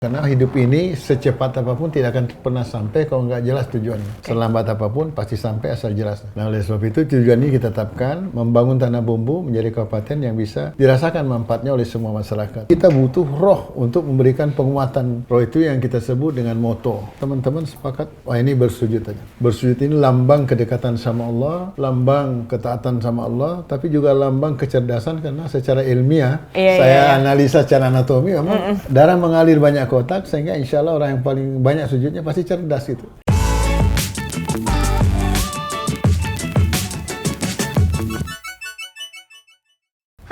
Karena hidup ini secepat apapun tidak akan pernah sampai kalau nggak jelas tujuannya. Selambat apapun pasti sampai asal jelas. Nah, oleh sebab itu tujuan ini kita tetapkan membangun Tanah Bumbu menjadi kabupaten yang bisa dirasakan manfaatnya oleh semua masyarakat. Kita butuh roh untuk memberikan penguatan. Roh itu yang kita sebut dengan moto. Teman-teman sepakat, wah ini bersujud aja. Bersujud ini lambang kedekatan sama Allah, lambang ketaatan sama Allah, tapi juga lambang kecerdasan karena secara ilmiah, saya analisa secara anatomi memang darah mengalir banyak ke otak, sehingga insya Allah orang yang paling banyak sujudnya pasti cerdas gitu.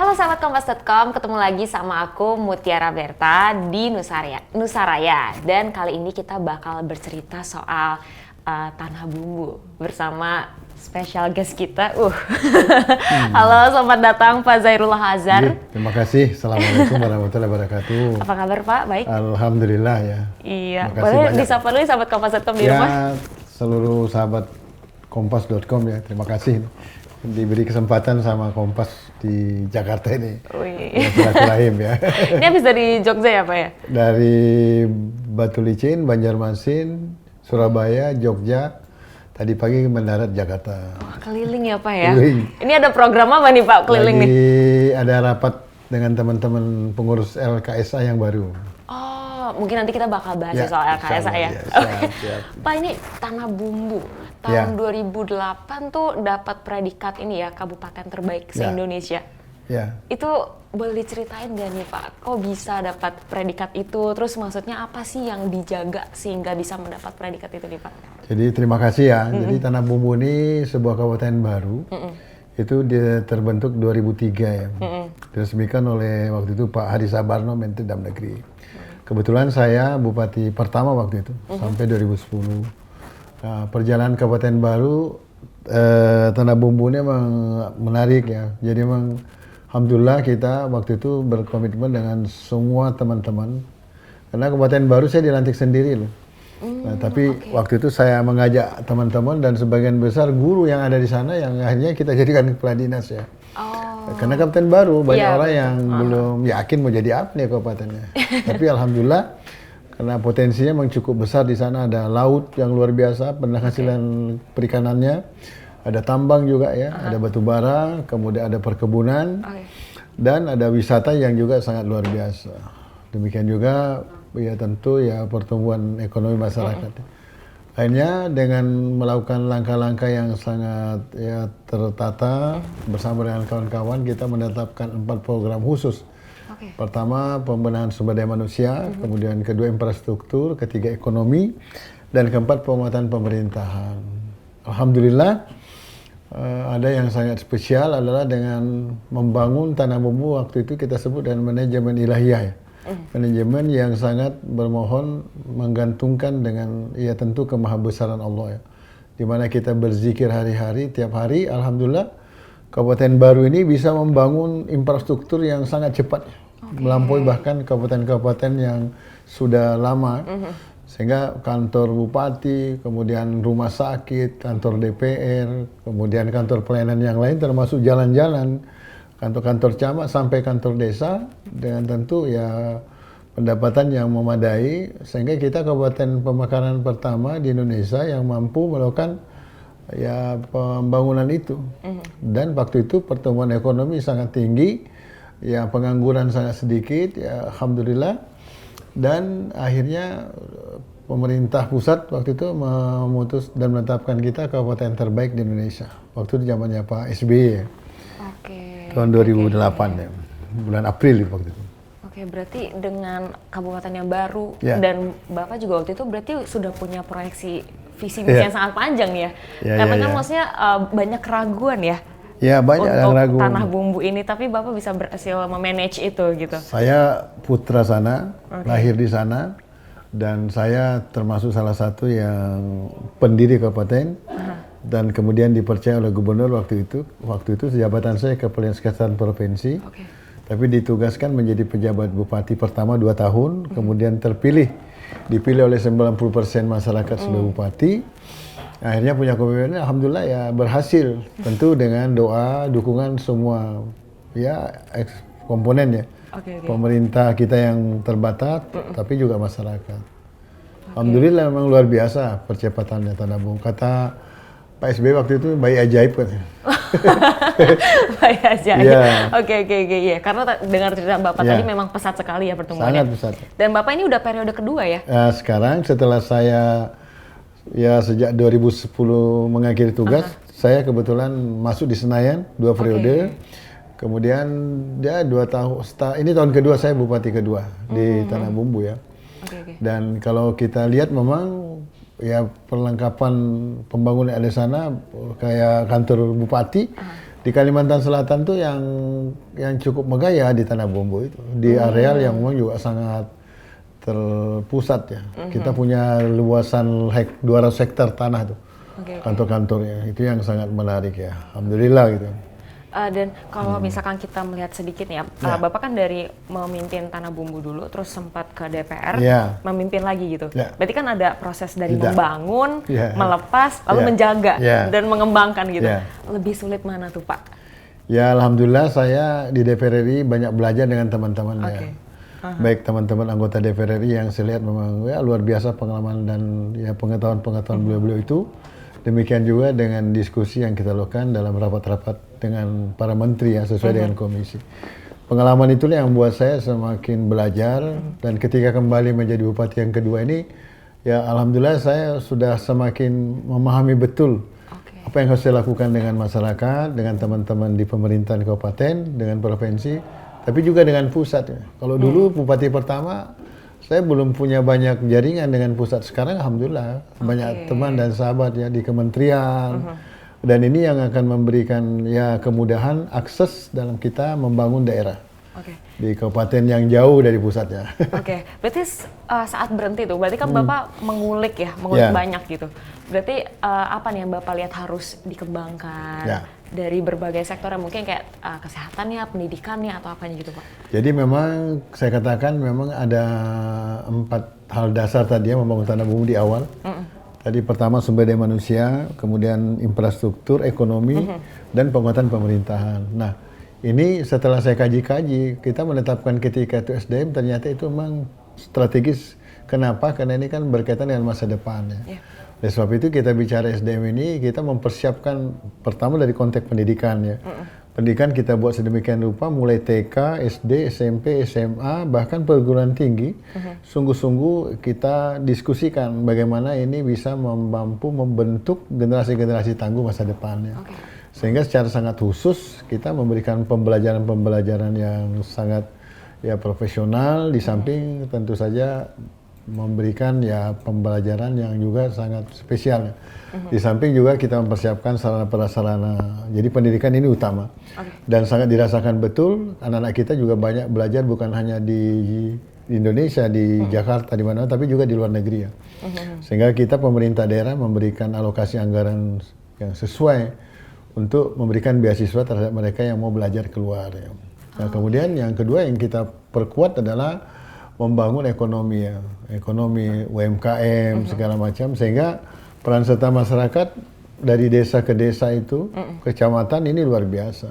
Halo sahabat Kompas.com, ketemu lagi sama aku Mutiara Berta di Nusaraya. Dan kali ini kita bakal bercerita soal Tanah Bumbu bersama special guest kita. Halo, selamat datang Pak Zairullah Azhar. Terima kasih. Assalamualaikum warahmatullahi wabarakatuh. Apa kabar Pak? Baik? Alhamdulillah ya. Iya. Boleh disapa dulu sahabat Kompas.com di rumah? Seluruh sahabat Kompas.com ya. Terima kasih diberi kesempatan sama Kompas di Jakarta ini. Silaturahim ya. Ini habis dari Jogja ya Pak ya? Dari Batu Licin, Banjarmasin, Surabaya, Jogja. Tadi pagi mendarat Jakarta. Oh, keliling ya Pak ya? Keliling. Ini ada program apa nih Pak keliling nih? Ada rapat dengan teman-teman pengurus LKSA yang baru. Oh, mungkin nanti kita bakal bahas soal LKSA ya. Siap. Pak, ini Tanah Bumbu. Tahun 2008 tuh dapat predikat ini ya, kabupaten terbaik se-Indonesia. Itu boleh diceritain gak nih Pak, kok bisa dapat predikat itu? Terus maksudnya apa sih yang dijaga sehingga bisa mendapat predikat itu nih Pak? Jadi terima kasih ya. Jadi Tanah Bumbu ini sebuah kabupaten baru. Itu dia terbentuk 2003 ya. Diresmikan oleh waktu itu Pak Hadi Sabarno, Menteri Dalam Negeri. Kebetulan saya bupati pertama waktu itu sampai 2010. Nah, perjalanan kabupaten baru Tanah Bumbu ini memang menarik ya. Jadi memang alhamdulillah kita waktu itu berkomitmen dengan semua teman-teman. Karena kabupaten baru saya dilantik sendiri loh. Nah, tapi waktu itu saya mengajak teman-teman dan sebagian besar guru yang ada di sana yang akhirnya kita jadikan kepala dinas ya. Karena kabupaten baru banyak orang yang belum yakin mau jadi apa nih kabupatennya. Tapi alhamdulillah karena potensinya memang cukup besar di sana, ada laut yang luar biasa, penghasilan perikanannya, ada tambang juga ya, ada batu bara, kemudian ada perkebunan, dan ada wisata yang juga sangat luar biasa. Demikian juga ya tentu ya pertumbuhan ekonomi masyarakat. Akhirnya dengan melakukan langkah-langkah yang sangat ya tertata bersama dengan kawan-kawan kita menetapkan 4 program khusus. Pertama pembenahan sumber daya manusia, kemudian kedua infrastruktur, ketiga ekonomi, dan keempat penguatan pemerintahan. Alhamdulillah ada yang sangat spesial adalah dengan membangun Tanah Bumbu waktu itu kita sebut dengan manajemen ilahiyah ya. Manajemen yang sangat bermohon menggantungkan dengan ya tentu kemahabesaran Allah ya. Di mana kita berzikir hari-hari, tiap hari, alhamdulillah kabupaten baru ini bisa membangun infrastruktur yang sangat cepat. Melampaui bahkan kabupaten-kabupaten yang sudah lama. Sehingga kantor bupati, kemudian rumah sakit, kantor DPR, kemudian kantor pelayanan yang lain termasuk jalan-jalan, kantor-kantor camat sampai kantor desa dengan tentu ya pendapatan yang memadai sehingga kita kabupaten pemekaran pertama di Indonesia yang mampu melakukan ya pembangunan itu. Dan waktu itu pertumbuhan ekonomi sangat tinggi, ya pengangguran sangat sedikit, ya alhamdulillah. Dan akhirnya pemerintah pusat waktu itu memutus dan menetapkan kita kabupaten terbaik di Indonesia. Waktu itu zamannya Pak SBY. Tahun 2008 ya, bulan April waktu itu. Berarti dengan kabupaten yang baru dan Bapak juga waktu itu berarti sudah punya proyeksi visi misi yang sangat panjang ya. Karena kan maksudnya banyak keraguan ya. Ya banyak yang ragu. Tanah Bumbu ini, tapi Bapak bisa berhasil memanage itu gitu. Saya putra sana, lahir di sana, dan saya termasuk salah satu yang pendiri kabupaten. Dan kemudian dipercaya oleh gubernur waktu itu. Waktu itu jabatan saya Kepala Sekretariat Provinsi. Tapi ditugaskan menjadi pejabat bupati pertama 2 tahun, kemudian dipilih oleh 90% masyarakat sebagai bupati. Akhirnya punya kepemimpinan, alhamdulillah ya berhasil. Tentu dengan doa, dukungan semua ya komponen ya. Pemerintah kita yang terbatas, tapi juga masyarakat. Alhamdulillah memang luar biasa percepatannya Tanah Bumbu. Kata Pak SBY waktu itu bayi ajaib kan. Bayi ajaib. Oke. Iya. Karena dengar cerita Bapak tadi memang pesat sekali ya pertumbuhannya. Sangat pesat. Dan Bapak ini udah periode kedua ya? Sekarang setelah saya sejak 2010 mengakhiri tugas, saya kebetulan masuk di Senayan 2 periode. Kemudian 2 tahun, ini tahun kedua saya Bupati kedua di Tanah Bumbu ya. Dan kalau kita lihat memang ya perlengkapan pembangunan ada sana kayak kantor bupati di Kalimantan Selatan tuh yang cukup megah ya di Tanah Bumbu itu, di areal yang memang juga sangat terpusat ya. Kita punya luasan 200 hektar tanah tuh kantor-kantornya, itu yang sangat menarik ya. Alhamdulillah gitu. Dan kalau misalkan kita melihat sedikit nih ya, Bapak kan dari memimpin Tanah Bumbu dulu, terus sempat ke DPR, memimpin lagi gitu. Berarti kan ada proses dari membangun, melepas, lalu menjaga dan mengembangkan gitu. Lebih sulit mana tuh Pak? Ya Alhamdulillah saya di DPR RI banyak belajar dengan teman-teman ya. Baik teman-teman anggota DPR RI yang saya lihat memang ya luar biasa pengalaman dan ya pengetahuan beliau-beliau itu. Demikian juga dengan diskusi yang kita lakukan dalam rapat-rapat dengan para menteri yang sesuai dengan komisi. Pengalaman itulah yang membuat saya semakin belajar dan ketika kembali menjadi bupati yang kedua ini, ya alhamdulillah saya sudah semakin memahami betul apa yang harus saya lakukan dengan masyarakat, dengan teman-teman di pemerintahan kabupaten, dengan provinsi, tapi juga dengan pusat. Ya. Kalau dulu bupati pertama, saya belum punya banyak jaringan dengan pusat. Sekarang alhamdulillah banyak teman dan sahabat ya di kementerian. Dan ini yang akan memberikan ya kemudahan akses dalam kita membangun daerah. Di kabupaten yang jauh dari pusatnya. Berarti saat berhenti tuh, berarti kan Bapak mengulik banyak gitu. Berarti apa nih yang Bapak lihat harus dikembangkan dari berbagai sektor, mungkin kayak kesehatannya, pendidikannya, atau apanya gitu Pak? Jadi memang saya katakan memang ada 4 hal dasar tadi ya membangun Tanah Bumbu di awal. Tadi pertama sumber daya manusia, kemudian infrastruktur, ekonomi, dan penguatan pemerintahan. Nah, ini setelah saya kaji-kaji, kita menetapkan ketika itu SDM ternyata itu memang strategis. Kenapa? Karena ini kan berkaitan dengan masa depan ya. Oleh sebab itu kita bicara SDM ini, kita mempersiapkan pertama dari konteks pendidikan ya. Pendidikan kita buat sedemikian rupa mulai TK, SD, SMP, SMA, bahkan perguruan tinggi. Sungguh-sungguh kita diskusikan bagaimana ini bisa mampu membentuk generasi-generasi tangguh masa depannya. Sehingga secara sangat khusus kita memberikan pembelajaran-pembelajaran yang sangat ya profesional, di samping tentu saja memberikan ya pembelajaran yang juga sangat spesial. Di samping juga kita mempersiapkan sarana prasarana. Jadi pendidikan ini utama. Dan sangat dirasakan betul anak-anak kita juga banyak belajar bukan hanya di Indonesia, di Jakarta, di mana, tapi juga di luar negeri ya. Sehingga kita pemerintah daerah memberikan alokasi anggaran yang sesuai untuk memberikan beasiswa terhadap mereka yang mau belajar keluar ya. Nah, kemudian yang kedua yang kita perkuat adalah membangun ekonomi ya, ekonomi UMKM segala macam, sehingga peran serta masyarakat dari desa ke desa itu, kecamatan ini luar biasa,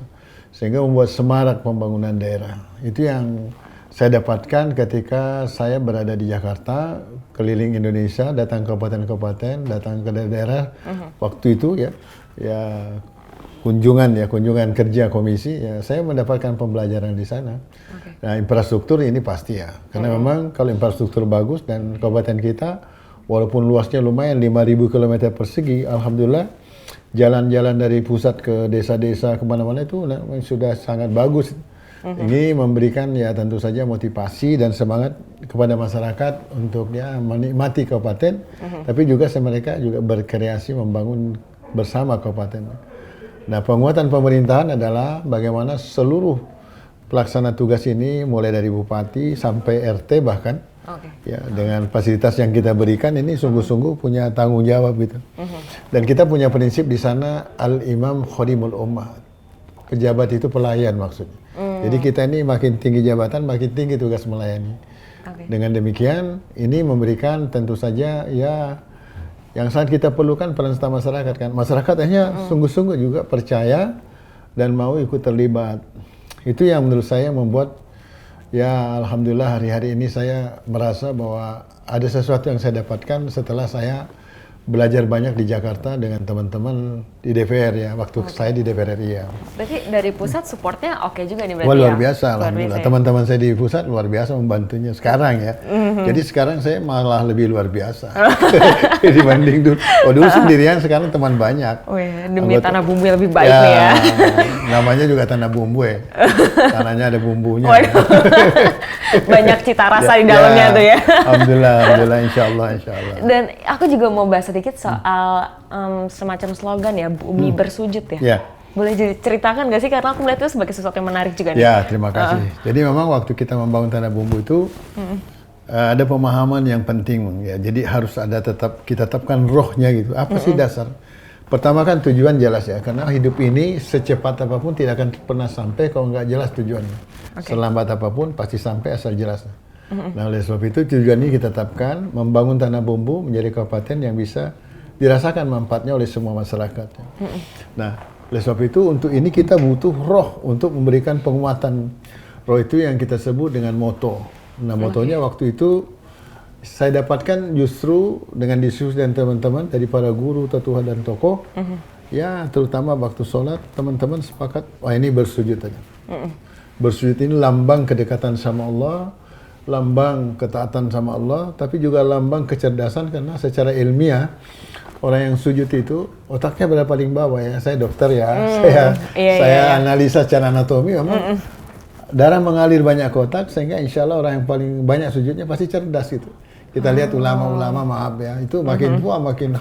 sehingga membuat semarak pembangunan daerah. Itu yang saya dapatkan ketika saya berada di Jakarta, keliling Indonesia, datang ke kabupaten-kabupaten, datang ke daerah. Waktu itu ya kunjungan kerja komisi, ya saya mendapatkan pembelajaran di sana. Nah, infrastruktur ini pasti ya, karena memang kalau infrastruktur bagus dan kabupaten kita walaupun luasnya lumayan 5.000 km persegi, alhamdulillah jalan-jalan dari pusat ke desa-desa kemana-mana itu sudah sangat bagus. Ini memberikan ya tentu saja motivasi dan semangat kepada masyarakat untuk ya menikmati kabupaten, tapi juga mereka juga berkreasi membangun bersama kabupaten. Nah, penguatan pemerintahan adalah bagaimana seluruh pelaksana tugas ini mulai dari bupati sampai RT bahkan ya dengan fasilitas yang kita berikan ini sungguh-sungguh punya tanggung jawab gitu. Dan kita punya prinsip di sana al-imam khadimul ummah. Pejabat itu pelayan maksudnya. Jadi kita ini makin tinggi jabatan makin tinggi tugas melayani. Dengan demikian ini memberikan tentu saja ya yang sangat kita perlukan peran serta masyarakat kan. Masyarakat hanya sungguh-sungguh juga percaya dan mau ikut terlibat. Itu yang menurut saya membuat Ya, alhamdulillah hari-hari ini saya merasa bahwa ada sesuatu yang saya dapatkan setelah saya belajar banyak di Jakarta dengan teman-teman di DPR ya, waktu saya di DPR RI ya. Berarti dari pusat supportnya oke juga nih berarti. Wah, luar ya? biasa, alhamdulillah. Teman-teman saya di pusat luar biasa membantunya sekarang ya. Jadi sekarang saya malah lebih luar biasa dibanding dulu. Oh, dulu sendirian, sekarang teman banyak. Oh ya, demi tanah bumbu yang lebih baik nih ya. Namanya juga tanah bumbu ya. Tanahnya ada bumbunya. Banyak cita rasa di dalamnya tuh ya. Alhamdulillah, insya Allah. Dan aku juga mau bahas sedikit soal semacam slogan ya, bumi bersujud ya. Ya. Boleh ceritakan nggak sih, karena aku melihat itu sebagai sesuatu yang menarik juga nih. Ya, terima kasih. Jadi memang waktu kita membangun tanah bumbu itu ada pemahaman yang penting ya. Jadi harus ada kita tetapkan rohnya gitu. Apa sih dasar? Pertama kan tujuan jelas ya, karena hidup ini secepat apapun tidak akan pernah sampai kalau nggak jelas tujuannya. Selambat apapun pasti sampai asal jelas. Nah, oleh sebab itu tujuan ini kita tetapkan, membangun tanah bumbu menjadi kabupaten yang bisa dirasakan manfaatnya oleh semua masyarakat. Nah, oleh sebab itu untuk ini kita butuh roh untuk memberikan penguatan. Roh itu yang kita sebut dengan moto. Nah, motonya waktu itu saya dapatkan justru dengan diskusi dengan teman-teman dari para guru, tetua dan tokoh. Ya, terutama waktu sholat, teman-teman sepakat, wah ini bersujud aja. Bersujud ini lambang kedekatan sama Allah, lambang ketaatan sama Allah, tapi juga lambang kecerdasan, karena secara ilmiah orang yang sujud itu otaknya berada paling bawah ya. Saya dokter ya, saya analisa secara anatomi memang darah mengalir banyak ke otak, sehingga insya Allah orang yang paling banyak sujudnya pasti cerdas itu. Kita lihat ulama-ulama, maaf ya, itu makin tua makin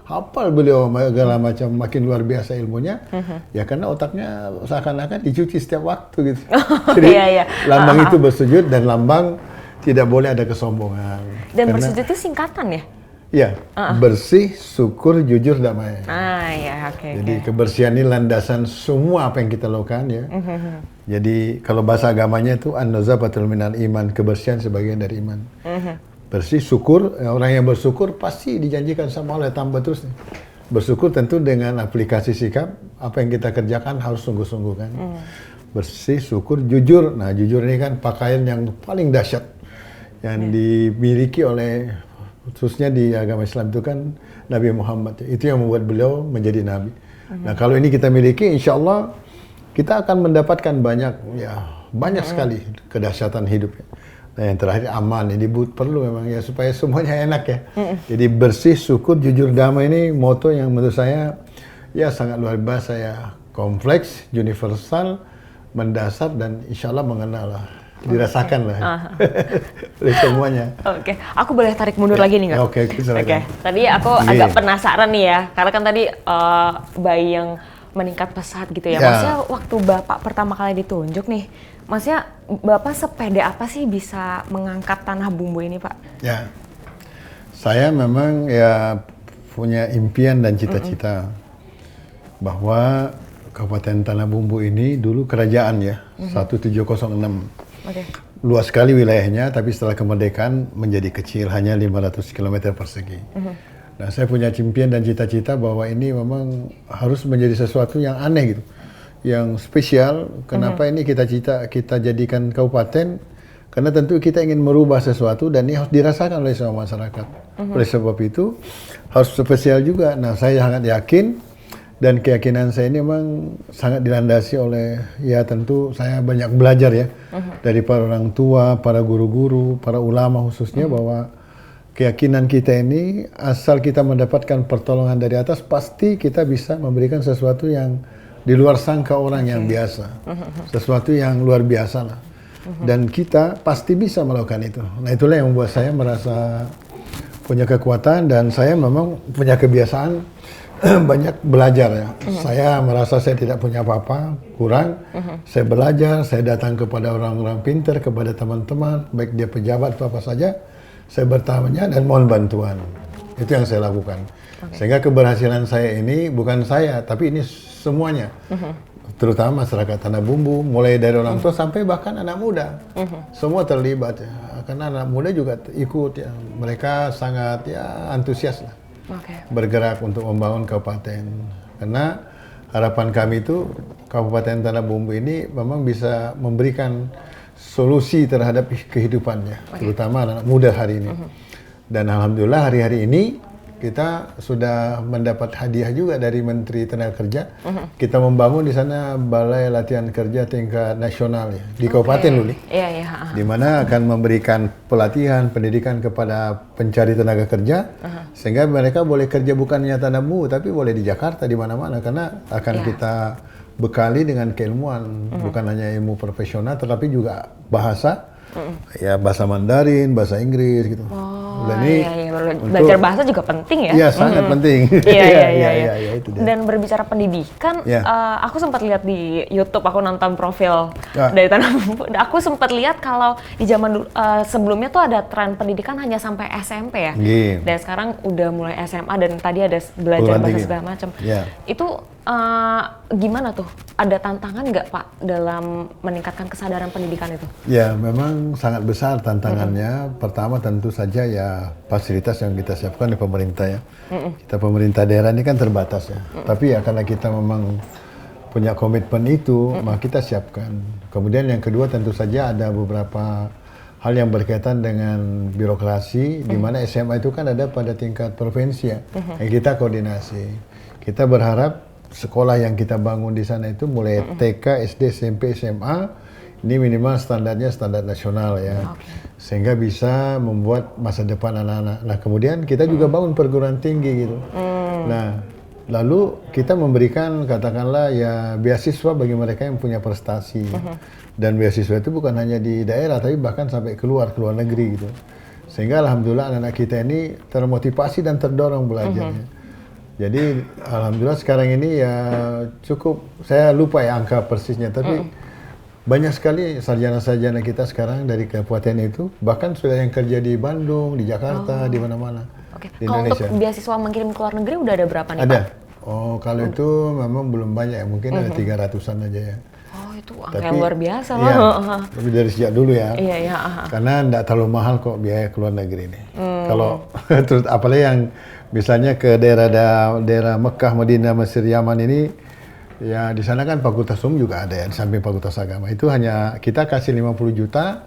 hafal beliau segala macam, makin luar biasa ilmunya. Ya karena otaknya seakan-akan dicuci setiap waktu gitu. Jadi lambang itu bersujud, dan lambang tidak boleh ada kesombongan. Dan bersujud itu singkatan ya? Iya, bersih, syukur, jujur, damai. Jadi kebersihan ini landasan semua apa yang kita lakukan ya. Jadi kalau bahasa agamanya itu an-nazafatul minal iman, kebersihan sebagian dari iman. Bersih, syukur, orang yang bersyukur pasti dijanjikan sama Allah tambah terus. Bersyukur tentu dengan aplikasi sikap, apa yang kita kerjakan harus sungguh-sungguh kan. Bersih, syukur, jujur. Nah, jujur ini kan pakaian yang paling dahsyat yang dimiliki oleh, khususnya di agama Islam itu kan Nabi Muhammad. Itu yang membuat beliau menjadi Nabi. Nah, kalau ini kita miliki, insya Allah kita akan mendapatkan banyak sekali kedahsyatan hidup. Nah, yang terakhir aman, ini perlu memang ya supaya semuanya enak ya. Jadi bersih, syukur, jujur, damai ini moto yang menurut saya ya sangat luar biasa ya, kompleks, universal, mendasar, dan insya Allah mengenal lah, dirasakan lah oleh semuanya. Aku boleh tarik mundur lagi nih nggak? Silakan. Tadi aku agak penasaran nih ya, karena kan tadi bayi yang meningkat pesat gitu ya. Maksudnya waktu Bapak pertama kali ditunjuk nih, maksudnya Bapak sepede apa sih bisa mengangkat tanah bumbu ini, Pak? Ya, saya memang ya punya impian dan cita-cita bahwa Kabupaten Tanah Bumbu ini dulu kerajaan ya, 1706. Luas sekali wilayahnya, tapi setelah kemerdekaan menjadi kecil, hanya 500 km persegi. Nah, saya punya impian dan cita-cita bahwa ini memang harus menjadi sesuatu yang aneh gitu, yang spesial. Kenapa ini kita jadikan kabupaten? Karena tentu kita ingin merubah sesuatu, dan ini harus dirasakan oleh semua masyarakat. Oleh sebab itu harus spesial juga. Nah, saya sangat yakin, dan keyakinan saya ini memang sangat dilandasi oleh, ya tentu saya banyak belajar ya dari para orang tua, para guru-guru, para ulama khususnya, bahwa keyakinan kita ini asal kita mendapatkan pertolongan dari atas, pasti kita bisa memberikan sesuatu yang di luar sangka orang yang biasa, sesuatu yang luar biasa lah. Dan kita pasti bisa melakukan itu. Nah, itulah yang membuat saya merasa punya kekuatan, dan saya memang punya kebiasaan banyak belajar ya. Saya merasa saya tidak punya apa-apa, kurang. Saya belajar, saya datang kepada orang-orang pintar, kepada teman-teman, baik dia pejabat atau apa saja. Saya bertanya dan mohon bantuan. Itu yang saya lakukan. Sehingga keberhasilan saya ini bukan saya, tapi ini semuanya. Terutama masyarakat Tanah Bumbu, mulai dari orang tua sampai bahkan anak muda. Semua terlibat ya. Karena anak muda juga ikut ya. Mereka sangat ya antusias lah. Bergerak untuk membangun kabupaten. Karena harapan kami itu Kabupaten Tanah Bumbu ini memang bisa memberikan solusi terhadap kehidupannya, terutama anak muda hari ini. Dan alhamdulillah hari-hari ini kita sudah mendapat hadiah juga dari Menteri Tenaga Kerja. Kita membangun di sana balai latihan kerja tingkat nasional ya, di Kabupaten Luli. Di mana akan memberikan pelatihan, pendidikan kepada pencari tenaga kerja, sehingga mereka boleh kerja bukannya tanah bumbu, tapi boleh di Jakarta, di mana-mana, karena akan kita bekali dengan keilmuan, bukan hanya ilmu profesional, tetapi juga bahasa. Ya, bahasa Mandarin, bahasa Inggris gitu. Belajar bahasa juga penting ya? Iya, sangat penting. Iya. Itu dia. Dan berbicara pendidikan, aku sempat lihat di YouTube, aku nonton profil dari Tanah Bumbu. Aku sempat lihat kalau di zaman sebelumnya tuh ada tren pendidikan hanya sampai SMP ya. Dan sekarang udah mulai SMA dan tadi ada belajar bahasa segala macam. Itu gimana tuh? Ada tantangan nggak Pak dalam meningkatkan kesadaran pendidikan itu? Ya, memang sangat besar tantangannya. Pertama tentu saja ya fasilitas yang kita siapkan di pemerintah ya. Kita pemerintah daerah ini kan terbatas ya. Tapi ya karena kita memang punya komitmen itu, maka kita siapkan. Kemudian yang kedua tentu saja ada beberapa hal yang berkaitan dengan birokrasi, di mana SMA itu kan ada pada tingkat provinsi ya, yang kita koordinasi. Kita berharap sekolah yang kita bangun di sana itu mulai TK, SD, SMP, SMA, ini minimal standarnya standar nasional ya, sehingga bisa membuat masa depan anak-anak. Nah kemudian kita juga bangun perguruan tinggi gitu. Nah lalu kita memberikan katakanlah ya beasiswa bagi mereka yang punya prestasi. Dan beasiswa itu bukan hanya di daerah, tapi bahkan sampai keluar negeri gitu. Sehingga alhamdulillah anak-anak kita ini termotivasi dan terdorong belajarnya. Jadi alhamdulillah sekarang ini ya cukup, saya lupa ya angka persisnya, tapi banyak sekali sarjana-sarjana kita sekarang dari kabupaten itu, bahkan sudah yang kerja di Bandung, di Jakarta, di mana-mana. Di Kalau Indonesia. untuk beasiswa mengirim ke luar negeri udah ada berapa nih Pak? Ada. Oh kalau itu memang belum banyak ya, mungkin ada 300-an aja ya. Oh itu angka yang luar biasa loh. Iya, tapi dari sejak dulu ya. Iya. Karena enggak terlalu mahal kok biaya ke luar negeri ini. Kalau terus apalagi yang misalnya ke daerah Mekah, Madinah, Mesir, Yaman ini, ya di sana kan Fakultas Umum juga ada ya, di samping Fakultas Agama. Itu hanya kita kasih 50 juta,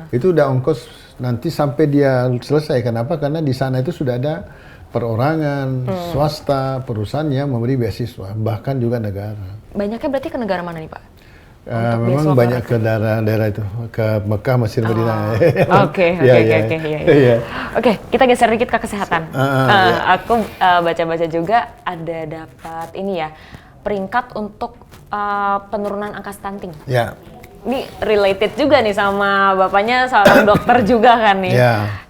itu udah ongkos nanti sampai dia selesai. Kenapa? Karena di sana itu sudah ada perorangan, swasta, perusahaan yang memberi beasiswa, bahkan juga negara. Banyaknya berarti ke negara mana nih Pak? Memang banyak ke daerah itu, ke Mekah, Mesir, Madinah. Oke. Kita geser dikit ke kesehatan. Aku baca-baca juga ada dapat ini ya, peringkat untuk penurunan angka stunting. Ya. Ini related juga nih sama bapaknya seorang dokter juga kan nih.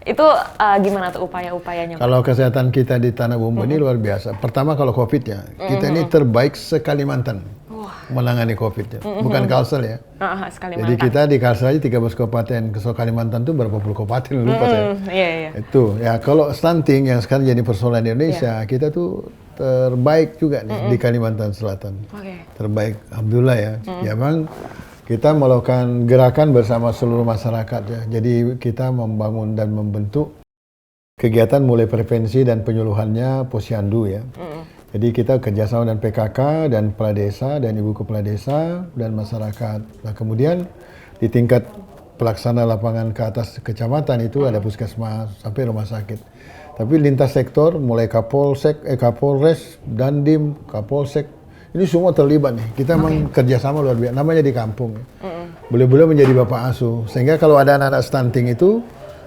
Itu gimana tuh upaya-upayanya? Kalau kesehatan kita di Tanah Bumbu ini luar biasa. Pertama kalau COVID ya, kita ini terbaik se-Kalimantan menangani COVID ya. Bukan Kalsel ya. Jadi kita di Kalsel aja 13 kabupaten, ke Kalimantan tuh berapa puluh kabupaten, lupa saya. Itu ya, kalau stunting yang sekarang jadi persoalan di Indonesia, kita tuh terbaik juga nih di Kalimantan Selatan. Terbaik, alhamdulillah ya. Ya memang kita melakukan gerakan bersama seluruh masyarakat ya. Jadi kita membangun dan membentuk kegiatan mulai prevensi dan penyuluhannya Posyandu ya. Jadi kita kerjasama dengan PKK dan kepala desa dan ibu kepala desa dan masyarakat. Nah kemudian di tingkat pelaksana lapangan ke atas kecamatan itu ada puskesmas sampai rumah sakit. Tapi lintas sektor mulai Kapolsek, Kapolres, Dandim, Kapolsek, ini semua terlibat nih. Kita memang kerjasama luar biasa. Namanya di kampung. Boleh-boleh menjadi bapak asuh. Sehingga kalau ada anak-anak stunting itu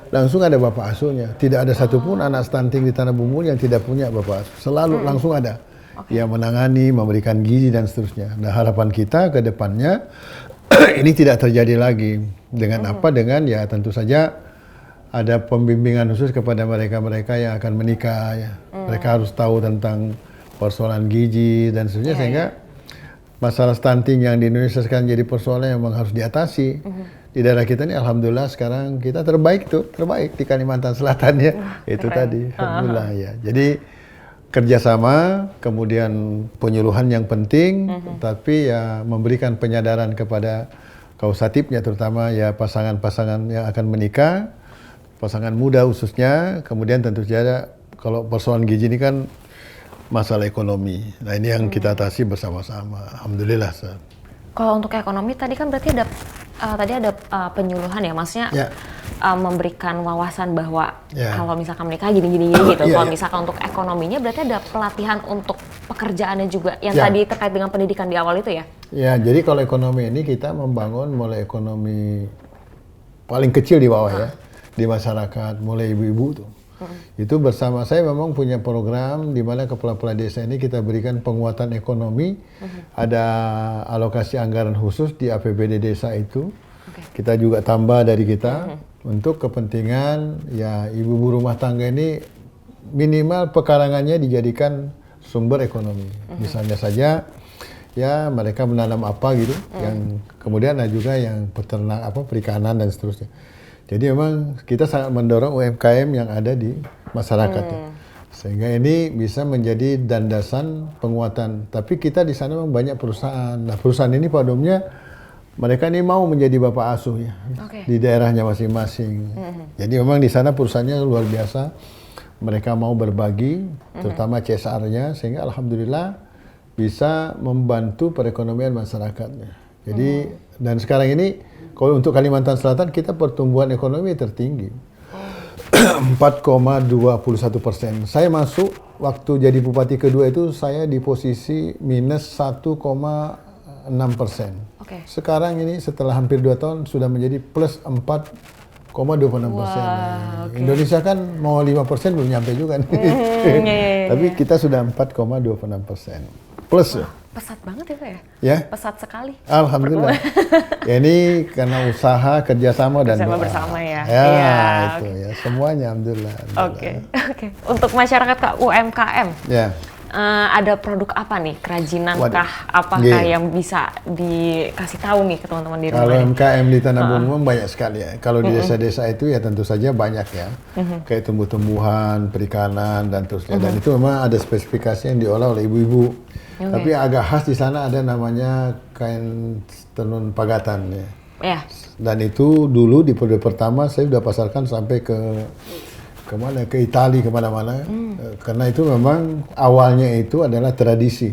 langsung ada bapak asuhnya. Tidak ada satupun anak stunting di Tanah Bumbu yang tidak punya bapak asuh. Selalu langsung ada yang menangani, memberikan gizi dan seterusnya. Nah harapan kita ke depannya ini tidak terjadi lagi. Dengan apa? Dengan ya tentu saja ada pembimbingan khusus kepada mereka-mereka yang akan menikah. Ya. Mereka harus tahu tentang persoalan gizi dan seterusnya sehingga masalah stunting yang di Indonesia sekarang jadi persoalan yang memang harus diatasi. Di daerah kita ini alhamdulillah sekarang kita terbaik di Kalimantan Selatan ya. Itu keren. Tadi alhamdulillah ya. Jadi kerjasama, kemudian penyuluhan yang penting, tapi ya memberikan penyadaran kepada kausatifnya terutama ya pasangan-pasangan yang akan menikah, pasangan muda khususnya, kemudian tentu saja kalau persoalan gizi ini kan masalah ekonomi. Nah ini yang kita atasi bersama-sama. Alhamdulillah. Kalau untuk ekonomi tadi kan berarti ada tadi ada penyuluhan ya, maksudnya memberikan wawasan bahwa kalau misalkan menikah gini-gini gitu. Kalau misalkan untuk ekonominya berarti ada pelatihan untuk pekerjaannya juga yang tadi terkait dengan pendidikan di awal itu ya? Ya, jadi kalau ekonomi ini kita membangun mulai ekonomi paling kecil di bawah ya, di masyarakat, mulai ibu-ibu tuh. Itu bersama saya memang punya program di mana kepala-kepala desa ini kita berikan penguatan ekonomi, ada alokasi anggaran khusus di APBD desa itu. Kita juga tambah dari kita untuk kepentingan ya ibu-ibu rumah tangga ini minimal pekarangannya dijadikan sumber ekonomi. Misalnya saja ya mereka menanam apa gitu, yang kemudian ada juga yang peternak perikanan dan seterusnya. Jadi memang kita sangat mendorong UMKM yang ada di masyarakat ya. Sehingga ini bisa menjadi dandasan penguatan. Tapi kita di sana memang banyak perusahaan. Nah perusahaan ini pada umumnya mereka ini mau menjadi bapak asuh ya di daerahnya masing-masing. Jadi memang di sana perusahaannya luar biasa. Mereka mau berbagi, terutama CSR-nya, sehingga alhamdulillah bisa membantu perekonomian masyarakatnya. Jadi dan sekarang ini kalau untuk Kalimantan Selatan kita pertumbuhan ekonomi tertinggi, 4,21%. Saya masuk waktu jadi bupati kedua itu saya di posisi minus 1,6%. Sekarang ini setelah hampir 2 tahun sudah menjadi plus 4,26%. Indonesia kan mau 5% belum nyampe juga nih. Tapi kita sudah 4,26%. Plus ya. Pesat banget ya Pak ya? Ya. Pesat sekali. Alhamdulillah. Ya, ini karena usaha, kerjasama dan doa. Bersama ya. Ya, itu ya. Semuanya alhamdulillah. Oke. Untuk masyarakat UMKM. Ya. Ada produk apa nih? Kerajinan kah? Apakah yang bisa dikasih tahu nih ke teman-teman di rumah? Kalau UMKM di Tanah Bumbu banyak sekali ya. Kalau di desa-desa itu ya tentu saja banyak ya. Kayak tumbuh-tumbuhan, perikanan dan terusnya. Dan itu memang ada spesifikasi yang diolah oleh ibu-ibu. Tapi agak khas di sana ada namanya kain tenun pagatan ya. Dan itu dulu di periode pertama saya sudah pasarkan sampai ke mana? Ke Italia, kemana-mana. Karena itu memang awalnya itu adalah tradisi.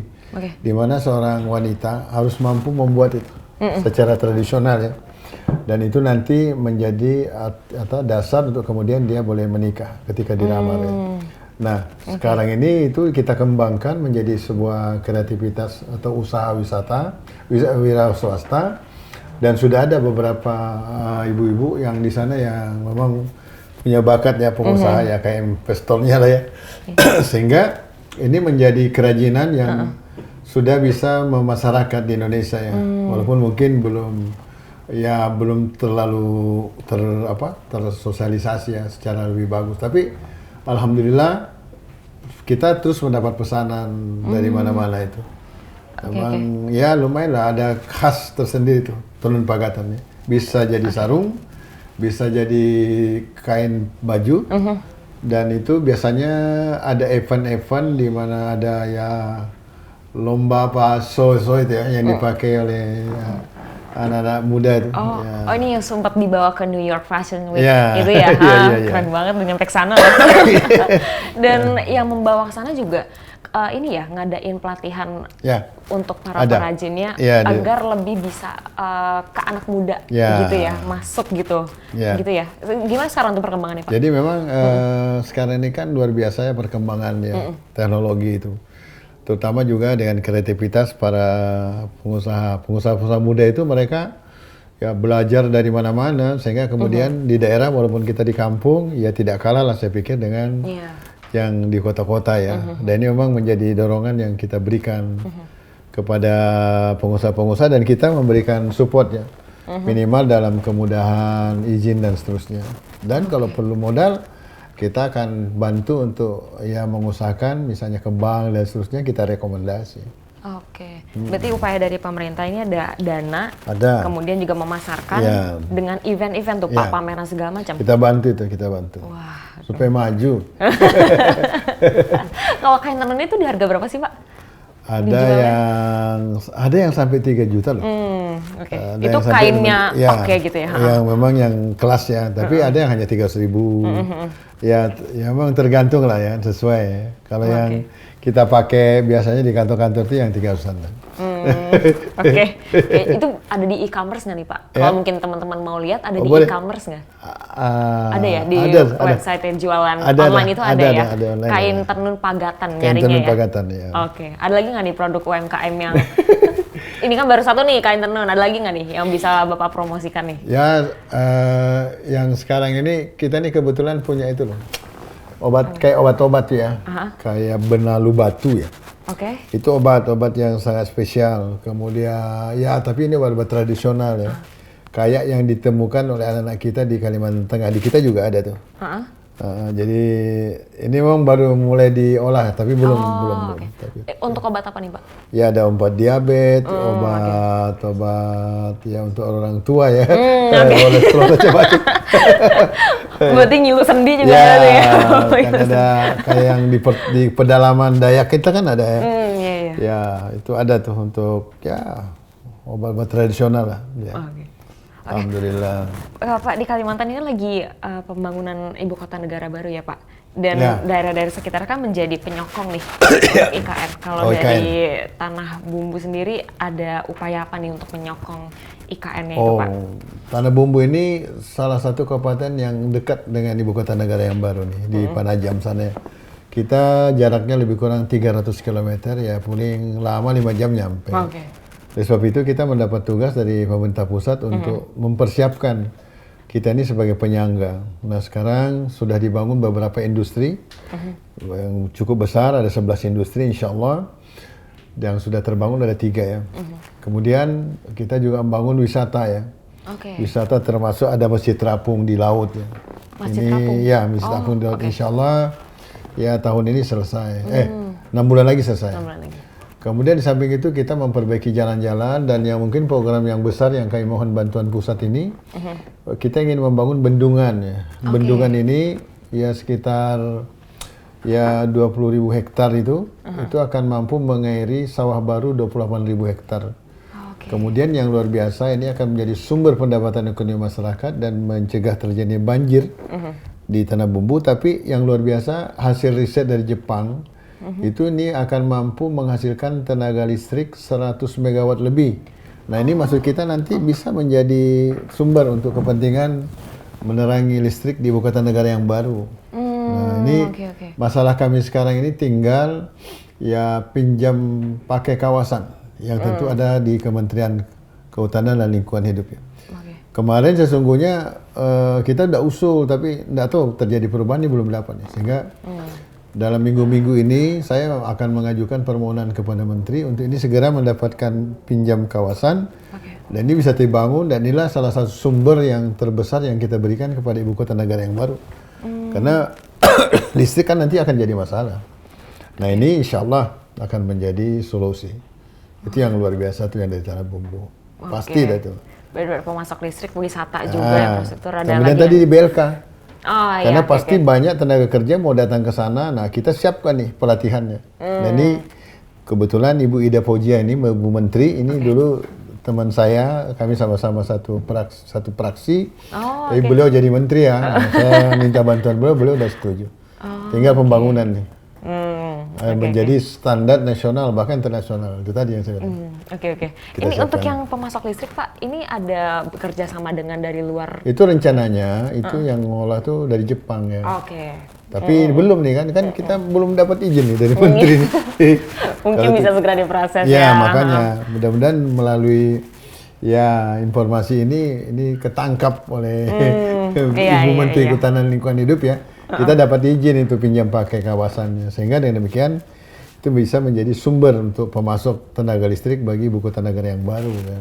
Di mana seorang wanita harus mampu membuat itu secara tradisional ya. Dan itu nanti menjadi dasar untuk kemudian dia boleh menikah ketika dilamar ya. Nah, sekarang ini itu kita kembangkan menjadi sebuah kreativitas atau usaha wisata, wira swasta, dan sudah ada beberapa ibu-ibu yang di sana yang memang punya bakat ya pengusaha ya kayak investornya lah ya, sehingga ini menjadi kerajinan yang sudah bisa memasyarakat di Indonesia ya, walaupun mungkin belum terlalu tersosialisasi ya secara lebih bagus, tapi alhamdulillah kita terus mendapat pesanan dari mana-mana itu. Memang ya lumayan lah, ada khas tersendiri tuh tenun pagatannya. Bisa jadi sarung, bisa jadi kain baju, dan itu biasanya ada event-event di mana ada ya lomba so itu ya yang dipakai oleh anak-anak muda itu. Oh ini yang sempat dibawa ke New York Fashion Week itu ya, keren banget udah nyampe ke sana loh. Dan yang membawa ke sana juga ini ya ngadain pelatihan untuk para perajinnya agar lebih bisa ke anak muda gitu ya, masuk gitu, gitu ya. Gimana sekarang untuk perkembangannya Pak? Jadi memang sekarang ini kan luar biasa ya perkembangan ya teknologi itu. Terutama juga dengan kreativitas para pengusaha muda itu, mereka ya belajar dari mana-mana sehingga kemudian di daerah walaupun kita di kampung ya tidak kalah lah saya pikir dengan yang di kota-kota ya. Dan ini memang menjadi dorongan yang kita berikan kepada pengusaha-pengusaha dan kita memberikan support ya, minimal dalam kemudahan izin dan seterusnya. Dan kalau perlu modal kita akan bantu untuk ya mengusahakan misalnya ke bank dan seterusnya, kita rekomendasi. Berarti upaya dari pemerintah ini ada dana, kemudian juga memasarkan dengan event-event tuh Pak, pameran segala macam. Kita bantu. Wah, supaya maju. Kalau kain tenun itu di harga berapa sih Pak? Ada yang sampai 3 juta loh. Itu kainnya gitu ya? Yang memang yang kelas ya, tapi ada yang hanya 300.000. Ya memang tergantung lah ya, sesuai ya. Kalau yang kita pakai biasanya di kantor-kantor itu yang 300-an. Oke. Itu ada di e-commerce nggak nih Pak? Ya. Kalau mungkin teman-teman mau lihat ada di boleh. e-commerce nggak? Ada ya di ada. website yang jualan online itu ada ya? Ada online, kain ada. tenun pagatan Kain nyarinya tenun ya? pagatan ya. Oke. Ada lagi nggak nih produk UMKM yang ini kan baru satu nih kain tenun, ada lagi nggak nih yang bisa Bapak promosikan nih? Ya, yang sekarang ini kita nih kebetulan punya itu loh. Kayak obat-obat ya. Kayak benalu batu ya. Oke. Itu obat-obat yang sangat spesial. Kemudian ya tapi ini obat-obat tradisional ya. Kayak yang ditemukan oleh anak-anak kita di Kalimantan Tengah. Di kita juga ada tuh. Jadi ini memang baru mulai diolah tapi belum. Okay. Tapi, untuk obat apa nih Pak? Ya ada obat diabetes, obat ya untuk orang tua ya. Kolesterol macam-macam. Berarti nyilu sendi juga ya, ada ya? Kan ada kayak yang di pedalaman Dayak kita kan ada ya. Iya. Ya itu ada tuh untuk ya obat-obat tradisional lah. Ya. Okay. Alhamdulillah. Pak di Kalimantan ini lagi pembangunan ibu kota negara baru ya Pak. Dan daerah-daerah sekitar kan menjadi penyokong nih IKN. Kalau dari Tanah Bumbu sendiri ada upaya apa nih untuk menyokong IKN-nya itu Pak? Tanah Bumbu ini salah satu kabupaten yang dekat dengan ibu kota negara yang baru nih di Panajam sana. Kita jaraknya lebih kurang 300 km ya, paling lama 5 jam nyampe. Oleh sebab itu kita mendapat tugas dari pemerintah pusat untuk mempersiapkan kita ini sebagai penyangga. Nah sekarang sudah dibangun beberapa industri yang cukup besar, ada 11 industri insya Allah. Yang sudah terbangun ada 3 ya. Kemudian kita juga membangun wisata ya. Wisata termasuk ada Masjid Terapung di laut ya. Terapung? Ya, Masjid Terapung di laut insya Allah ya tahun ini selesai. 6 bulan lagi selesai. 6 bulan lagi. Kemudian di samping itu kita memperbaiki jalan-jalan dan yang mungkin program yang besar yang kami mohon bantuan pusat ini, kita ingin membangun bendungan ya. Bendungan ini ya sekitar ya 20.000 hektar itu akan mampu mengairi sawah baru 28.000 hektar. Kemudian yang luar biasa ini akan menjadi sumber pendapatan ekonomi masyarakat dan mencegah terjadinya banjir di Tanah Bumbu. Tapi yang luar biasa hasil riset dari Jepang itu ini akan mampu menghasilkan tenaga listrik 100 megawatt lebih. Nah ini maksud kita nanti bisa menjadi sumber untuk kepentingan menerangi listrik di ibu kota negara yang baru. Nah ini masalah kami sekarang ini tinggal ya pinjam pakai kawasan yang tentu ada di Kementerian Kehutanan dan Lingkungan Hidup ya. Kemarin sesungguhnya kita udah usul tapi tidak tahu terjadi perubahan ini belum dapat ya. Sehingga dalam minggu-minggu ini saya akan mengajukan permohonan kepada Menteri untuk ini segera mendapatkan pinjam kawasan dan ini bisa dibangun dan inilah salah satu sumber yang terbesar yang kita berikan kepada ibu kota negara yang baru. Karena listrik kan nanti akan jadi masalah. Nah ini insya Allah akan menjadi solusi. Itu yang luar biasa tuh yang dari Tanah Bumbu. Pasti dah itu. Benar pemasok listrik wisata juga infrastruktur ada kemudian lagi. Tadi di BLK. Karena iya, pasti banyak tenaga kerja mau datang ke sana. Nah, kita siapkan nih pelatihannya. Dan ini kebetulan Ibu Ida Fauzia ini Bu Menteri ini dulu teman saya, kami sama-sama satu praksi. Tapi beliau jadi menteri ya. Saya minta bantuan beliau udah setuju. Tinggal pembangunan nih. Menjadi standar nasional bahkan internasional. Itu tadi yang saya bilang. Ini untuk yang pemasok listrik Pak, ini ada bekerja sama dengan dari luar? Itu rencananya itu yang ngolah tuh dari Jepang ya. Tapi belum nih kan kita belum dapat izin nih dari menteri nih. Mungkin bisa segera diproses ya. Ya makanya mudah-mudahan melalui ya informasi ini ketangkap oleh Ibu Menteri Kehutanan Lingkungan Hidup ya. Kita dapat izin itu pinjam pakai kawasannya sehingga dengan demikian itu bisa menjadi sumber untuk pemasok tenaga listrik bagi ibu kota negara yang baru kan.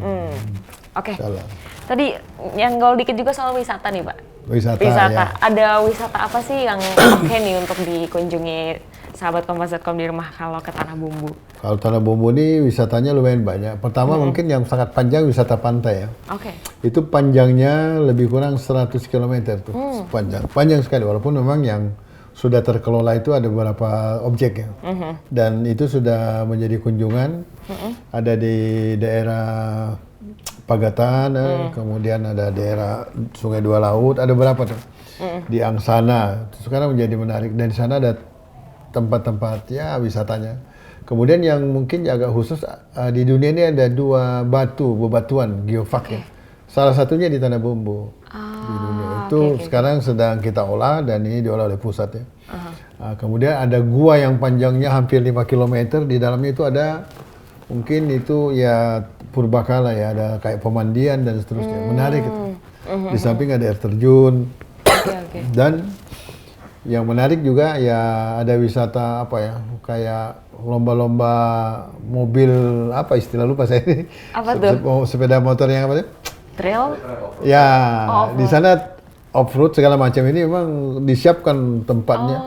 Tadi yang gol dikit juga soal wisata nih Pak. Wisata. Ya. Ada wisata apa sih yang oke nih untuk dikunjungi sahabat Kompas.com di rumah kalau ke Tanah Bumbu? Kalau Tanah Bumbu ini wisatanya lumayan banyak. Pertama mungkin yang sangat panjang wisata pantai ya. Itu panjangnya lebih kurang 100 km tuh sepanjang. Panjang sekali walaupun memang yang sudah terkelola itu ada beberapa objek ya. Dan itu sudah menjadi kunjungan. Ada di daerah Pagatan, kemudian ada daerah Sungai Dua Laut, ada berapa tuh? Di Angsana. Sekarang menjadi menarik dan di sana ada tempat-tempat ya wisatanya. Kemudian yang mungkin agak khusus di dunia ini ada 2 bebatuan geofak ya. Salah satunya di Tanah Bumbu di dunia itu sekarang sedang kita olah dan ini diolah oleh pusat ya. Kemudian ada gua yang panjangnya hampir 5 km, di dalamnya itu ada mungkin itu ya purbakala ya, ada kayak pemandian dan seterusnya. Menarik itu. Di samping ada air terjun. Dan yang menarik juga ya ada wisata apa ya, kayak lomba-lomba mobil, apa istilah lupa saya ini. Apa tuh? Sepeda motor yang apa sih? Trail? Ya, di sana off-road segala macam ini memang disiapkan tempatnya.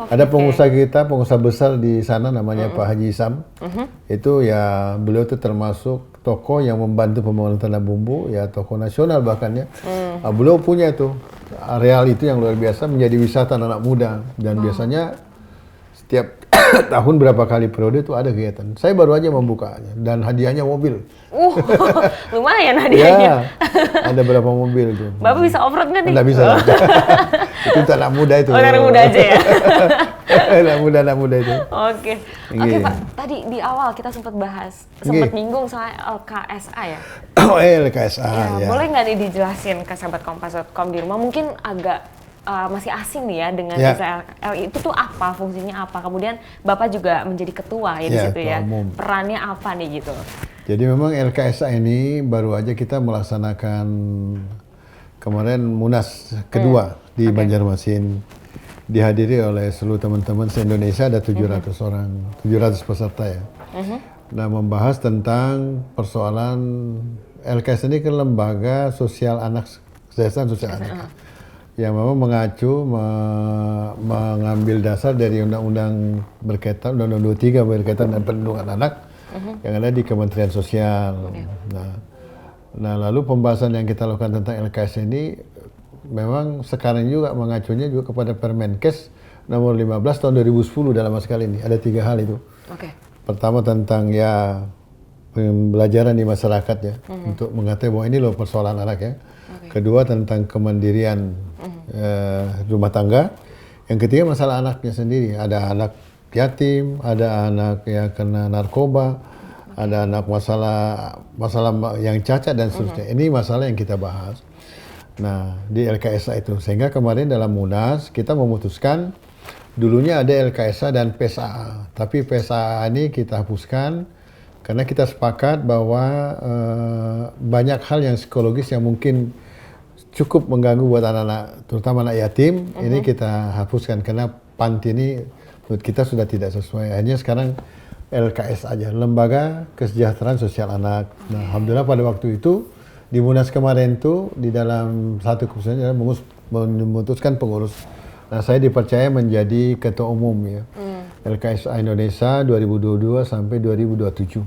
Ada pengusaha kita, pengusaha besar di sana namanya Pak Haji Isam. Itu ya beliau itu termasuk tokoh yang membantu pembangunan Tanah Bumbu, ya tokoh nasional bahkan ya. Beliau punya itu areal itu yang luar biasa menjadi wisata anak muda dan biasanya setiap tahun berapa kali periode itu ada kegiatan. Saya baru aja membukanya dan hadiahnya mobil. Lumayan hadiahnya. Ya, ada berapa mobil itu. Bapak bisa off-road nggak nih? Nggak bisa. Itu anak muda itu. Oh, anak muda aja ya? anak muda itu. Oke, Pak. Tadi di awal kita sempat bahas, sempat nyinggung soal LKSA ya? Oh, LKSA ya. Boleh nggak nih dijelasin ke sahabat Kompas.com di rumah? Mungkin agak masih asing nih ya dengan LKSA itu tuh apa, fungsinya apa? Kemudian Bapak juga menjadi ketua ya di situ ya. Perannya apa nih gitu? Jadi memang LKSA ini baru aja kita melaksanakan kemarin Munas kedua di Banjarmasin. Dihadiri oleh seluruh teman-teman se-Indonesia, ada 700 orang, 700 peserta ya. Nah, membahas tentang persoalan LKSA ini kan lembaga sosial anak, kesejahteraan sosial anak. Yang memang mengacu mengambil dasar dari undang-undang berkaitan, Undang-Undang 23 berkaitan dengan perlindungan anak yang ada di Kementerian Sosial. Nah, lalu pembahasan yang kita lakukan tentang LKS ini memang sekarang juga mengacunya juga kepada Permenkes nomor 15 tahun 2010 dalam sekali ini. Ada 3 hal itu. Pertama tentang ya pembelajaran di masyarakat ya, untuk mengetahui bahwa ini loh persoalan anak ya. Kedua tentang kemandirian rumah tangga. Yang ketiga masalah anaknya sendiri. Ada anak yatim, ada anak yang kena narkoba, ada anak masalah yang cacat dan seterusnya. Ini masalah yang kita bahas. Nah, di LKSA itu. Sehingga kemarin dalam Munas kita memutuskan dulunya ada LKSA dan PSAA. Tapi PSAA ini kita hapuskan karena kita sepakat bahwa banyak hal yang psikologis yang mungkin cukup mengganggu buat anak-anak, terutama anak yatim. Ini kita hapuskan karena panti ini menurut kita sudah tidak sesuai. Hanya sekarang LKS aja, Lembaga Kesejahteraan Sosial Anak. Nah, alhamdulillah pada waktu itu di Munas kemarin tuh di dalam satu keputusan memutuskan pengurus. Nah, saya dipercaya menjadi ketua umum ya. LKSA Indonesia 2022 sampai 2027.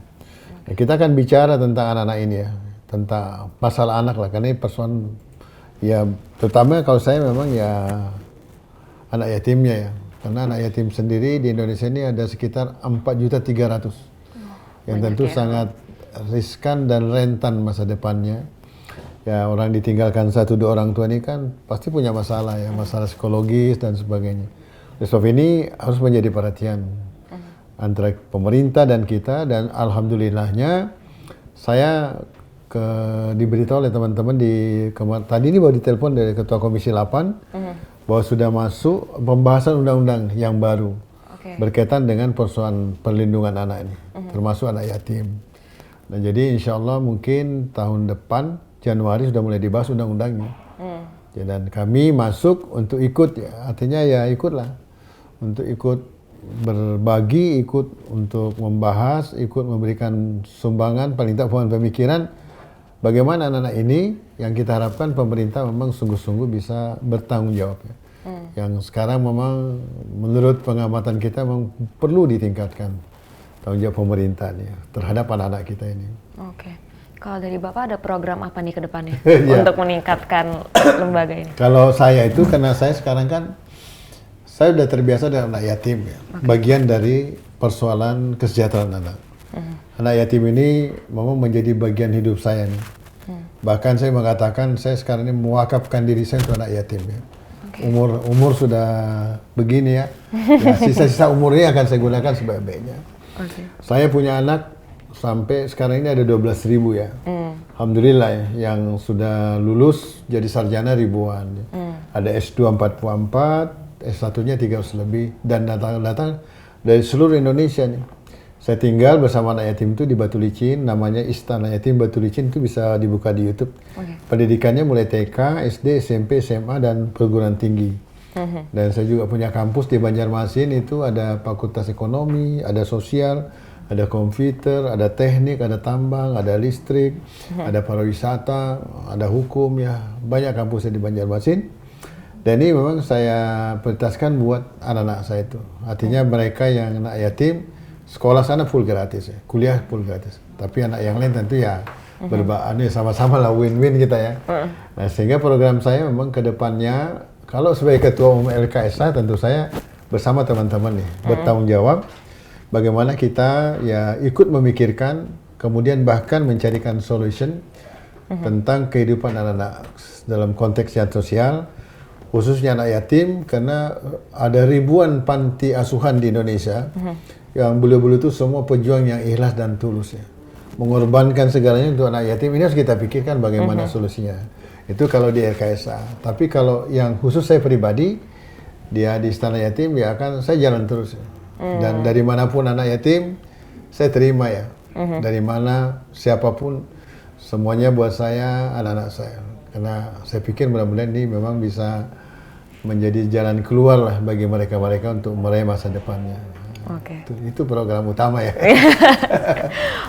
Nah, kita akan bicara tentang anak-anak ini ya, tentang masalah anak lah, karena ini persoalan ya terutama kalau saya memang ya anak yatimnya ya. Karena anak yatim sendiri di Indonesia ini ada sekitar 4.300.000. Yang tentu sangat riskan dan rentan masa depannya. Ya, orang ditinggalkan 1-2 orang tua ini kan pasti punya masalah ya, masalah psikologis dan sebagainya. Oleh sebab ini harus menjadi perhatian antara pemerintah dan kita, dan alhamdulillahnya saya diberitahu oleh teman-teman tadi ini baru ditelepon dari Ketua Komisi 8 bahwa sudah masuk pembahasan undang-undang yang baru berkaitan dengan persoalan perlindungan anak ini, termasuk anak yatim. Nah, jadi insya Allah mungkin tahun depan Januari sudah mulai dibahas undang-undangnya. Dan kami masuk untuk ikut ya, artinya ya ikutlah untuk ikut berbagi, ikut untuk membahas, ikut memberikan sumbangan, paling tak pemikiran bagaimana anak-anak ini yang kita harapkan pemerintah memang sungguh-sungguh bisa bertanggung jawab ya. Yang sekarang memang menurut pengamatan kita memang perlu ditingkatkan tanggung jawab pemerintah nih terhadap anak-anak kita ini. Kalau dari Bapak ada program apa nih ke depannya untuk meningkatkan lembaga ini? Kalau saya itu karena saya sekarang kan saya sudah terbiasa dengan anak yatim ya. Bagian dari persoalan kesejahteraan anak. Anak yatim ini memang menjadi bagian hidup saya nih. Bahkan saya mengatakan saya sekarang ini mewakafkan diri saya untuk anak yatim ya. Umur sudah begini ya. Sisa-sisa umurnya akan saya gunakan sebaik-baiknya. Saya punya anak sampai sekarang ini ada 12.000 ya. Alhamdulillah ya, yang sudah lulus jadi sarjana ribuan. Ada S2 44, S1-nya 300 lebih, dan datang dari seluruh Indonesia nih. Saya tinggal bersama anak yatim itu di Batu Licin, namanya Istana Yatim Batu Licin, itu bisa dibuka di YouTube. Pendidikannya mulai TK, SD, SMP, SMA, dan perguruan tinggi. Dan saya juga punya kampus di Banjarmasin, itu ada fakultas ekonomi, ada sosial, ada komputer, ada teknik, ada tambang, ada listrik, ada pariwisata, ada hukum ya. Banyak kampusnya di Banjarmasin. Dan ini memang saya prioritaskan buat anak-anak saya itu. Artinya mereka yang anak yatim, sekolah sana full gratis ya, kuliah full gratis. Tapi anak yang lain tentu ya sama-sama lah win-win kita ya. Nah, sehingga program saya memang ke depannya, kalau sebagai ketua umum LKSA tentu saya bersama teman-teman nih bertanggung jawab bagaimana kita ya ikut memikirkan, kemudian bahkan mencarikan solution tentang kehidupan anak-anak dalam konteks yang sosial, khususnya anak yatim, karena ada ribuan panti asuhan di Indonesia yang beliau-beliau itu semua pejuang yang ikhlas dan tulus ya, mengorbankan segalanya untuk anak yatim. Ini harus kita pikirkan bagaimana solusinya. Itu kalau di LKSA. Tapi kalau yang khusus saya pribadi, dia di Istana Yatim ya akan saya jalan terus ya. Dan dari manapun anak yatim saya terima ya. Dari mana siapapun, semuanya buat saya anak-anak saya. Karena saya pikir mudah-mudahan ini memang bisa menjadi jalan keluar lah bagi mereka-mereka untuk meraih masa depannya. Itu program utama ya.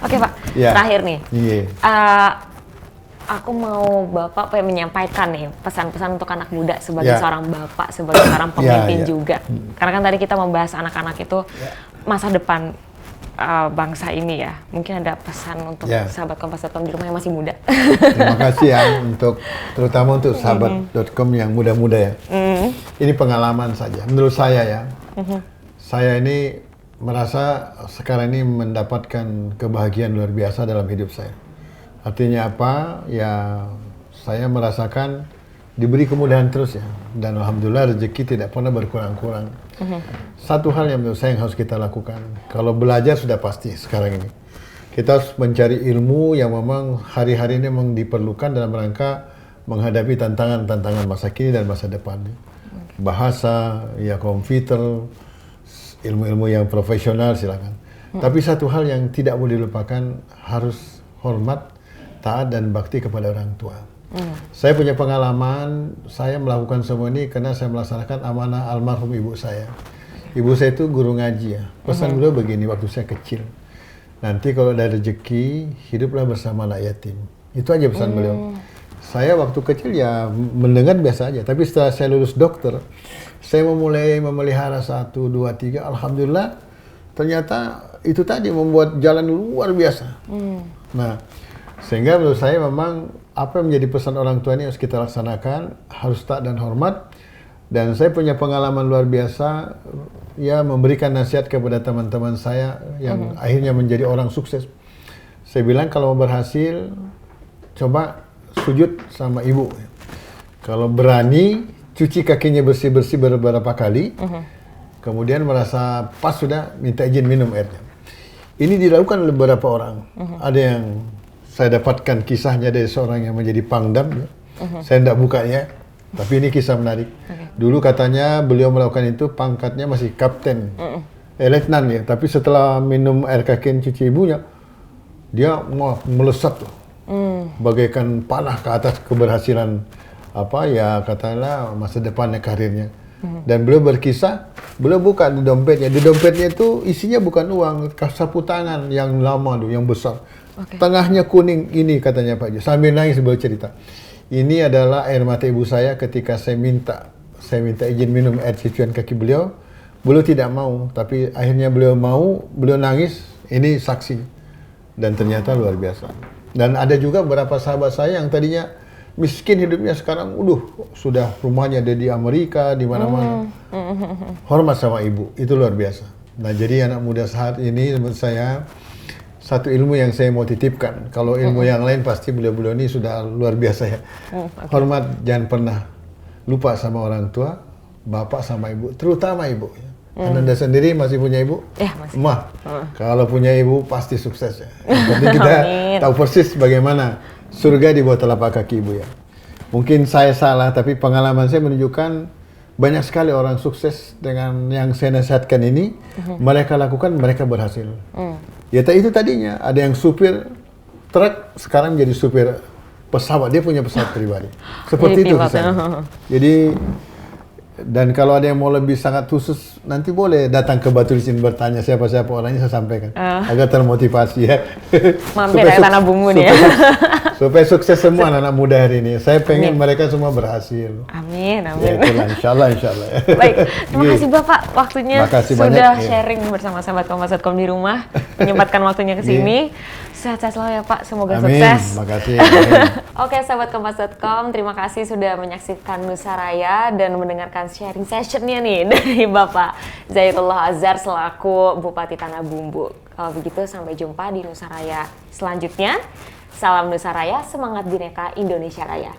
Oke Pak, terakhir nih. Aku mau Bapak menyampaikan nih pesan-pesan untuk anak muda sebagai seorang Bapak, sebagai seorang pemimpin juga. Karena kan tadi kita membahas anak-anak itu masa depan bangsa ini ya. Mungkin ada pesan untuk sahabat Kompas.com di rumah yang masih muda. Terima kasih ya terutama untuk sahabat.com yang muda-muda ya. Ini pengalaman saja. Menurut saya ya, saya ini merasa sekarang ini mendapatkan kebahagiaan luar biasa dalam hidup saya. Artinya apa? Ya saya merasakan diberi kemudahan terus ya. Dan alhamdulillah rezeki tidak pernah berkurang-kurang. Satu hal yang menurut saya yang harus kita lakukan. Kalau belajar sudah pasti sekarang ini. Kita harus mencari ilmu yang memang hari-hari ini memang diperlukan dalam rangka menghadapi tantangan-tantangan masa kini dan masa depan. Bahasa, ya komputer, ilmu-ilmu yang profesional silakan. Tapi satu hal yang tidak boleh dilupakan, harus hormat, taat dan bakti kepada orang tua. Saya punya pengalaman, saya melakukan semua ini karena saya melaksanakan amanah almarhum ibu saya. Ibu saya itu guru ngaji ya. Pesan beliau begini waktu saya kecil. Nanti kalau ada rezeki, hiduplah bersama anak yatim. Itu aja pesan beliau. Saya waktu kecil ya mendengar biasa aja. Tapi setelah saya lulus dokter, saya memulai memelihara 1, 2, 3. Alhamdulillah, ternyata itu tadi membuat jalan luar biasa. Nah, sehingga menurut saya memang apa yang menjadi pesan orang tua ini harus kita laksanakan, harus taat dan hormat. Dan saya punya pengalaman luar biasa, ya memberikan nasihat kepada teman-teman saya yang akhirnya menjadi orang sukses. Saya bilang kalau mau berhasil, coba sujud sama ibu. Kalau berani, cuci kakinya bersih-bersih beberapa kali, kemudian merasa pas sudah minta izin minum airnya. Ini dilakukan oleh beberapa orang. Ada yang saya dapatkan kisahnya dari seorang yang menjadi pangdam. Saya tidak bukanya, tapi ini kisah menarik. Dulu katanya beliau melakukan itu pangkatnya masih kapten, letnan ya. Tapi setelah minum air kaki cuci ibunya, dia melesat loh. Bagaikan panah ke atas keberhasilan katakanlah masa depannya, karirnya. Dan beliau berkisah, beliau buka di dompetnya. Di dompetnya itu isinya bukan uang, sapu tangan yang lama tuh, yang besar. Tengahnya kuning, ini katanya Pak Jo. Sambil nangis beliau cerita. Ini adalah air mata ibu saya ketika saya minta izin minum air cucian kaki beliau. Beliau tidak mau, tapi akhirnya beliau mau, beliau nangis. Ini saksi. Dan ternyata luar biasa. Dan ada juga beberapa sahabat saya yang tadinya miskin hidupnya, sekarang sudah rumahnya ada di Amerika, di mana-mana. Hormat sama ibu, itu luar biasa. Nah, jadi anak muda saat ini menurut saya satu ilmu yang saya mau titipkan. Kalau ilmu yang lain pasti beliau-beliau ini sudah luar biasa ya. Hormat, jangan pernah lupa sama orang tua, bapak sama ibu, terutama ibu. Anda sendiri masih punya ibu? Ya, masih. Kalau punya ibu pasti sukses ya. Jadi kita Amin. tahu persis bagaimana surga di bawah telapak kaki ibu ya. Mungkin saya salah, tapi pengalaman saya menunjukkan banyak sekali orang sukses dengan yang saya nasihatkan ini, mereka lakukan, mereka berhasil. Ya itu tadinya, ada yang supir truk, sekarang jadi supir pesawat, dia punya pesawat pribadi. Seperti itu kisahnya. Jadi, dan kalau ada yang mau lebih sangat khusus, nanti boleh datang ke Batu Licin bertanya siapa-siapa orangnya, saya sampaikan. Agar termotivasi ya. Mampir dari Tanah Bumbu nih ya. Supaya sukses semua anak-anak muda hari ini. Saya pengen mereka semua berhasil. Amin, amin. Ya itulah, insya Allah. Baik, terima kasih Bapak waktunya Makasih sudah banyak, sharing bersama sahabat Kompas.com di rumah, menyempatkan waktunya ke sini. Sehat-sehat selalu ya Pak, semoga sukses. Makasih. Oke, sahabat Kompas.com, terima kasih sudah menyaksikan Nusa Raya dan mendengarkan sharing sessionnya nih dari Bapak Zaidullah Azhar selaku Bupati Tanah Bumbu. Kalau begitu, sampai jumpa di Nusa Raya selanjutnya. Salam Nusa Raya, semangat Bhinneka Indonesia Raya.